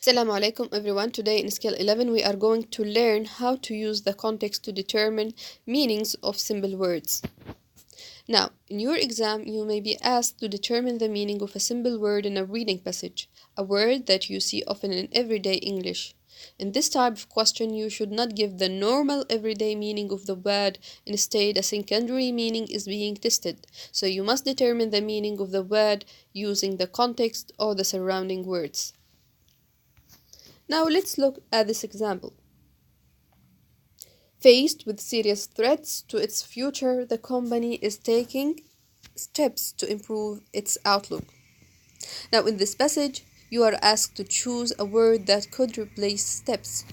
Assalamu alaikum everyone. Today in Skill 11 we are going to learn how to use the context to determine meanings of simple words. Now, in your exam you may be asked to determine the meaning of a simple word in a reading passage, a word that you see often in everyday English. In this type of question you should not give the normal everyday meaning of the word, instead a secondary meaning is being tested. So you must determine the meaning of the word using the context or the surrounding words. Now let's look at this example. Faced with serious threats to its future, the company is taking steps to improve its outlook. Now in this passage, you are asked to choose a word that could replace steps.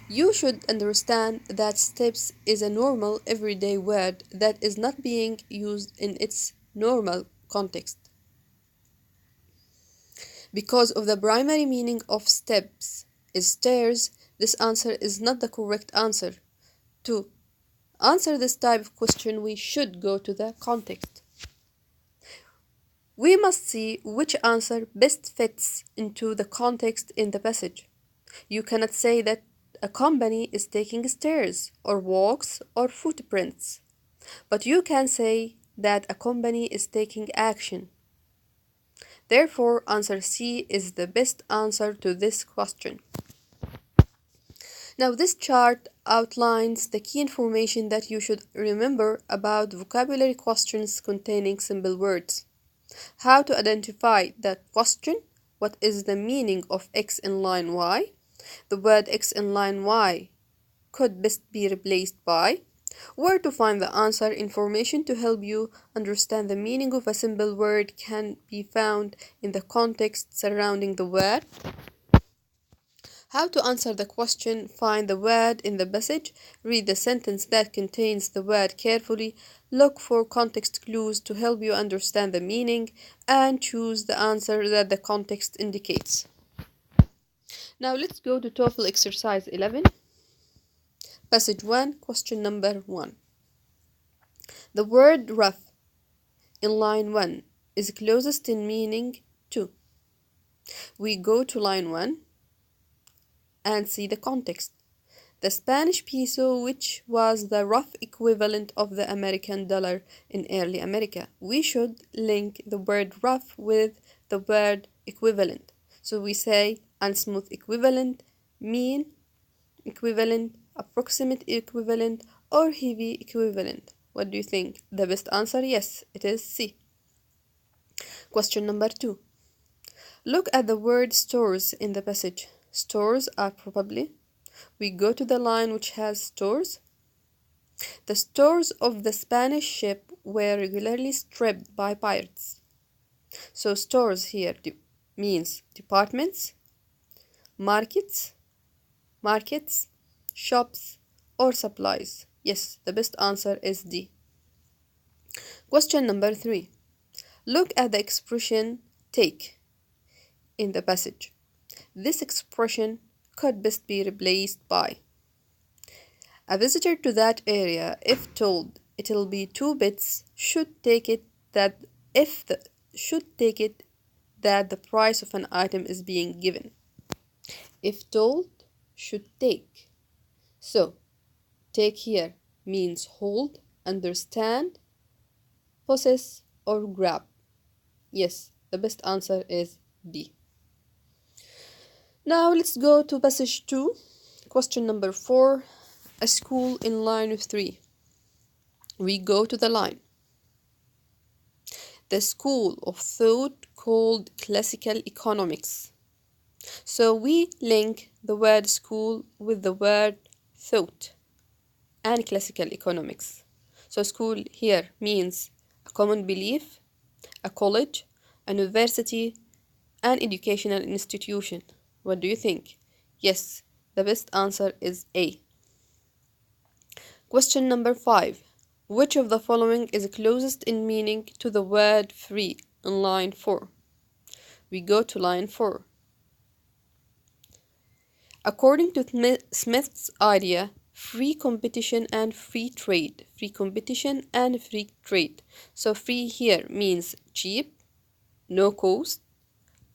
You should understand that steps is a normal everyday word that is not being used in its normal context. Because of the primary meaning of steps is stairs, this answer is not the correct answer. To answer this type of question, we should go to the context. We must see which answer best fits into the context in the passage. You cannot say that a company is taking stairs, or walks, or footprints, but you can say that a company is taking action. Therefore, answer C is the best answer to this question. Now, this chart outlines the key information that you should remember about vocabulary questions containing simple words. How to identify the question, what is the meaning of X in line Y? The word X in line Y could best be replaced by. Where to find the answer information to help you understand the meaning of a simple word can be found in the context surrounding the word. How to answer the question, find the word in the passage, read the sentence that contains the word carefully, look for context clues to help you understand the meaning, and choose the answer that the context indicates. Now let's go to TOEFL exercise 11. Passage 1, question number 1. The word rough in line 1 is closest in meaning to. We go to line 1 and see the context. The Spanish peso, which was the rough equivalent of the American dollar in early America. We should link the word rough with the word equivalent. So we say unsmooth equivalent, mean equivalent, approximate equivalent, or heavy equivalent. What do you think? The best answer? Yes, it is C. Question number 2. Look at the word stores in the passage. Stores are probably. We go to the line which has stores. The stores of the Spanish ship were regularly stripped by pirates. So stores here means departments, markets, shops, or supplies. Yes, the best answer is D. Question number 3. Look at the expression take in the passage. This expression could best be replaced by. A visitor to that area, if told it'll be 2 bits, should take it that the price of an item is being given. If told, should take. So, take here means hold, understand, possess, or grab. Yes, the best answer is B. Now let's go to passage 2, question number 4, a school in line 3. We go to the line. The school of thought called classical economics. So we link the word school with the word thought and classical economics. So school here means a common belief, a college, a university, an educational institution. What do you think? Yes, the best answer is A. Question number 5. Which of the following is closest in meaning to the word free in line 4? We go to line 4. According to Smith's idea, free competition and free trade. Free competition and free trade. So free here means cheap, no cost,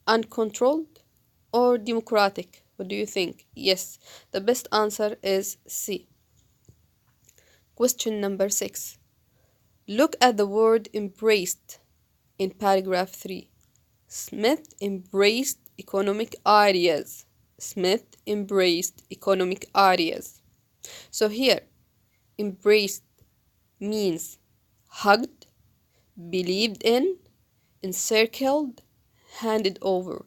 uncontrolled, or democratic? What do you think? Yes, the best answer is C. Question number 6. Look at the word embraced in paragraph 3. Smith embraced economic ideas. Smith embraced economic ideas. So here, embraced means hugged, believed in, encircled, handed over.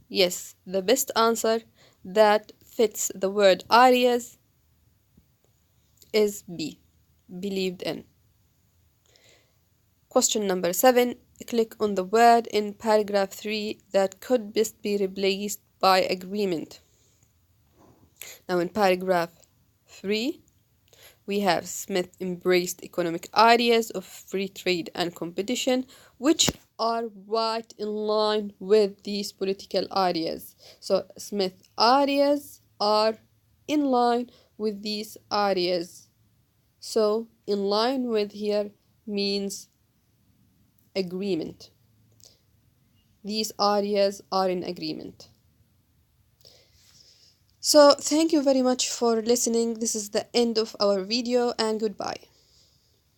Yes, the best answer that fits the word ideas is B, believed in. Question number 7. Click on the word in paragraph 3 that could best be replaced by agreement. Now in paragraph 3, we have Smith embraced economic ideas of free trade and competition, which are right in line with these political ideas. So Smith ideas are in line with these ideas. So in line with here means agreement. These ideas are in agreement. So thank you very much for listening. This is the end of our video and goodbye.